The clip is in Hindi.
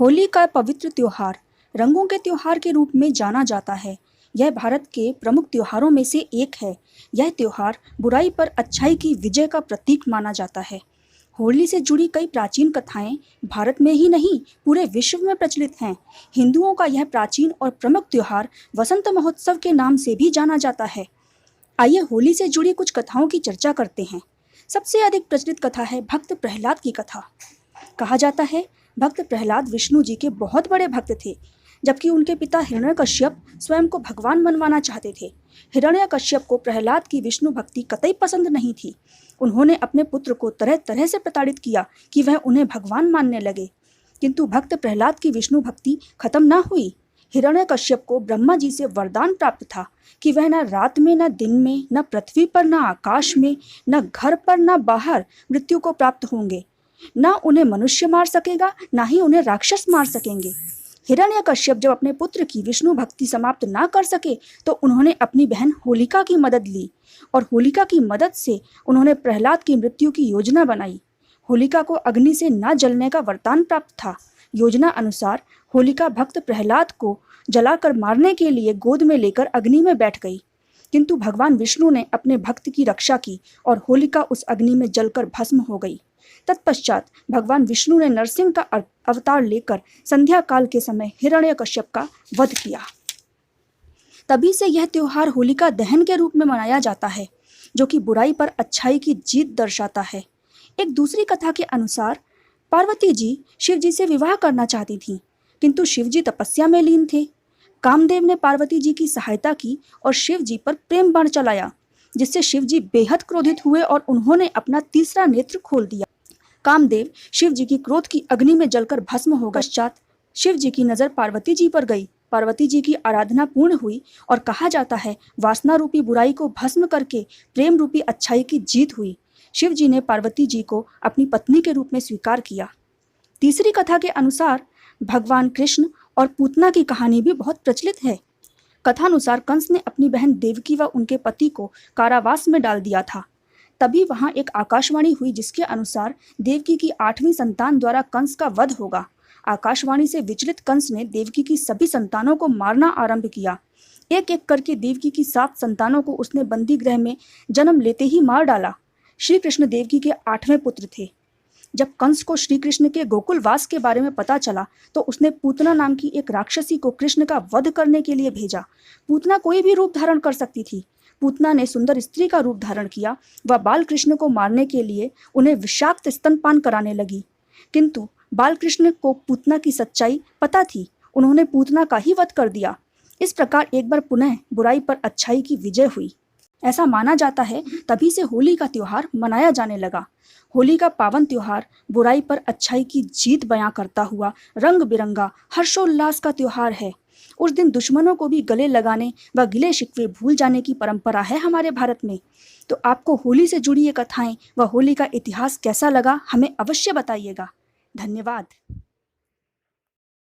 होली का पवित्र त्योहार रंगों के त्योहार के रूप में जाना जाता है। यह भारत के प्रमुख त्योहारों में से एक है। यह त्योहार बुराई पर अच्छाई की विजय का प्रतीक माना जाता है। होली से जुड़ी कई प्राचीन कथाएं भारत में ही नहीं पूरे विश्व में प्रचलित हैं। हिंदुओं का यह प्राचीन और प्रमुख त्योहार वसंत महोत्सव के नाम से भी जाना जाता है। आइए होली से जुड़ी कुछ कथाओं की चर्चा करते हैं। सबसे अधिक प्रचलित कथा है भक्त प्रहलाद की कथा। कहा जाता है भक्त प्रहलाद विष्णु जी के बहुत बड़े भक्त थे, जबकि उनके पिता हिरण्यकश्यप स्वयं को भगवान मनवाना चाहते थे। हिरण्यकश्यप को प्रहलाद की विष्णु भक्ति कतई पसंद नहीं थी। उन्होंने अपने पुत्र को तरह तरह से प्रताड़ित किया कि वह उन्हें भगवान मानने लगे, किंतु भक्त प्रहलाद की विष्णु भक्ति खत्म न हुई। हिरण्यकश्यप को ब्रह्मा जी से वरदान प्राप्त था कि वह न रात में, न दिन में, न पृथ्वी पर, न आकाश में, न घर पर, न बाहर मृत्यु को प्राप्त होंगे। न उन्हें मनुष्य मार सकेगा, न ही उन्हें राक्षस मार सकेंगे। हिरण्यकश्यप जब अपने पुत्र की विष्णु भक्ति समाप्त ना कर सके तो उन्होंने अपनी बहन होलिका की मदद ली और होलिका की मदद से उन्होंने प्रहलाद की मृत्यु की योजना बनाई। होलिका को अग्नि से न जलने का वरदान प्राप्त था। योजना अनुसार होलिका भक्त प्रहलाद को जलाकर मारने के लिए गोद में लेकर अग्नि में बैठ गई, किंतु भगवान विष्णु ने अपने भक्त की रक्षा की और होलिका उस अग्नि में जलकर भस्म हो गई। तत्पश्चात भगवान विष्णु ने नरसिंह का अवतार लेकर संध्या काल के समय हिरण्यकश्यप का वध किया। तभी से यह त्योहार होलिका दहन के रूप में मनाया जाता है, जो कि बुराई पर अच्छाई की जीत दर्शाता है। एक दूसरी कथा के अनुसार पार्वती जी शिव जी से विवाह करना चाहती थीं, किंतु शिव जी तपस्या में लीन थे। कामदेव ने पार्वती जी की सहायता की और शिव जी पर प्रेम बाण चलाया, जिससे शिव जी बेहद क्रोधित हुए और उन्होंने अपना तीसरा नेत्र खोल दिया। कामदेव शिव जी की क्रोध की अग्नि में जलकर भस्म हो गए। पश्चात शिव जी की नजर पार्वती जी पर गई। पार्वती जी की आराधना पूर्ण हुई और कहा जाता है वासना रूपी बुराई को भस्म करके प्रेम रूपी अच्छाई की जीत हुई। शिव जी ने पार्वती जी को अपनी पत्नी के रूप में स्वीकार किया। तीसरी कथा के अनुसार भगवान कृष्ण और पूतना की कहानी भी बहुत प्रचलित है। कथानुसार कंस ने अपनी बहन देवकी व उनके पति को कारावास में डाल दिया था। तभी वहां एक आकाशवाणी हुई, जिसके अनुसार देवकी की 8वीं संतान द्वारा कंस का वध होगा। आकाशवाणी से विचलित कंस ने देवकी की सभी संतानों को मारना आरंभ किया। एक एक करके देवकी की 7 संतानों को उसने बंदी गृह में जन्म लेते ही मार डाला। श्री कृष्ण देवकी के 8वें पुत्र थे। जब कंस को श्री कृष्ण के गोकुलवास के बारे में पता चला तो उसने पूतना नाम की एक राक्षसी को कृष्ण का वध करने के लिए भेजा। पूतना कोई भी रूप धारण कर सकती थी। पूतना ने सुंदर स्त्री का रूप धारण किया। वह बाल कृष्ण को मारने के लिए उन्हें विषाक्त स्तनपान कराने लगी, किंतु बाल कृष्ण को पूतना की सच्चाई पता थी। उन्होंने पूतना का ही वध कर दिया। इस प्रकार एक बार पुनः बुराई पर अच्छाई की विजय हुई। ऐसा माना जाता है तभी से होली का त्योहार मनाया जाने लगा। होली का पावन त्योहार बुराई पर अच्छाई की जीत बयां करता हुआ रंग बिरंगा हर्षोल्लास का त्योहार है। उस दिन दुश्मनों को भी गले लगाने व गिले शिकवे भूल जाने की परंपरा है हमारे भारत में। तो आपको होली से जुड़ी ये कथाएं व होली का इतिहास कैसा लगा, हमें अवश्य बताइएगा। धन्यवाद।